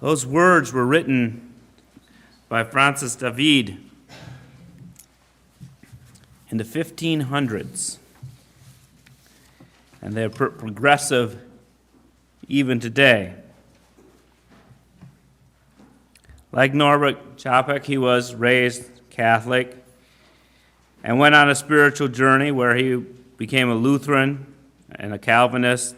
Those words were written by Francis David in the 1500s, and they're progressive even today. Like Norbert Chapek, he was raised Catholic and went on a spiritual journey where he became a Lutheran and a Calvinist,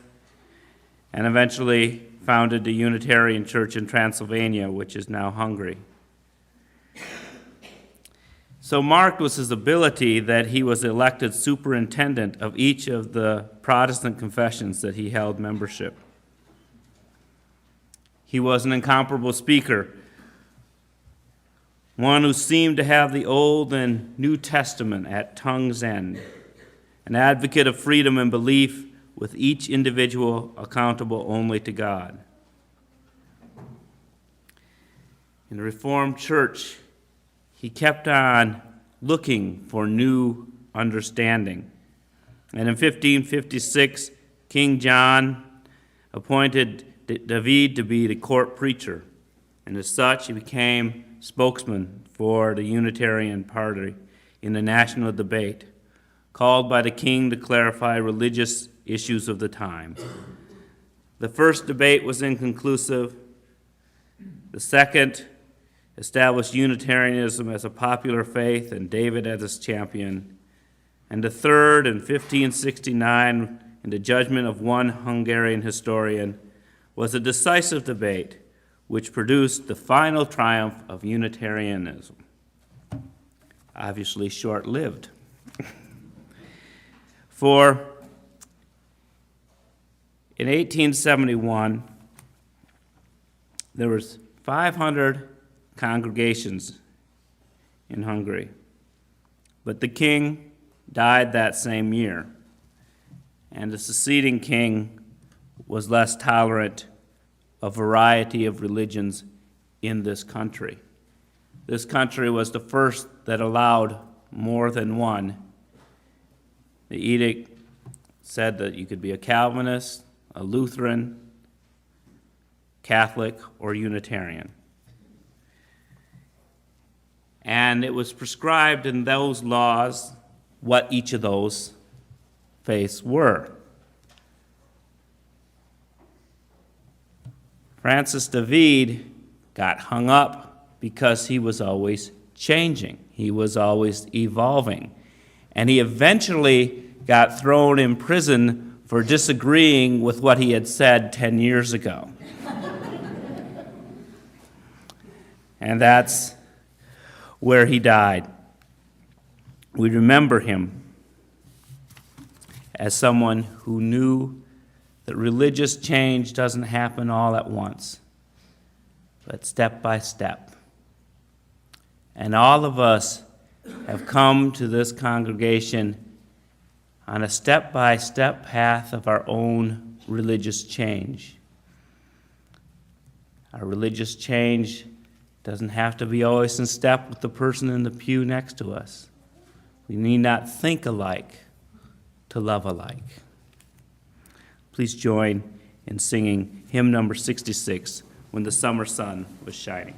and eventually founded the Unitarian Church in Transylvania, which is now Hungary. So marked was his ability that he was elected superintendent of each of the Protestant confessions that he held membership. He was an incomparable speaker, one who seemed to have the Old and New Testament at tongue's end, an advocate of freedom and belief, with each individual accountable only to God. In the Reformed Church, he kept on looking for new understanding. And in 1556, King John appointed David to be the court preacher, and as such, he became spokesman for the Unitarian Party in the national debate, called by the king to clarify religious issues of the time. The first debate was inconclusive. The second established Unitarianism as a popular faith and David as its champion. And the third, in 1569, in the judgment of one Hungarian historian, was a decisive debate which produced the final triumph of Unitarianism. Obviously short-lived. For in 1871, there was 500 congregations in Hungary, but the king died that same year, and the succeeding king was less tolerant of variety of religions in this country. This country was the first that allowed more than one. The edict said that you could be a Calvinist, a Lutheran, Catholic, or Unitarian. And it was prescribed in those laws what each of those faiths were. Francis David got hung up because he was always changing. He was always evolving. And he eventually got thrown in prison for disagreeing with what he had said 10 years ago. And that's where he died. We remember him as someone who knew that religious change doesn't happen all at once, but step by step. And all of us have come to this congregation on a step-by-step path of our own religious change. Our religious change doesn't have to be always in step with the person in the pew next to us. We need not think alike to love alike. Please join in singing hymn number 66, When the Summer Sun Was Shining.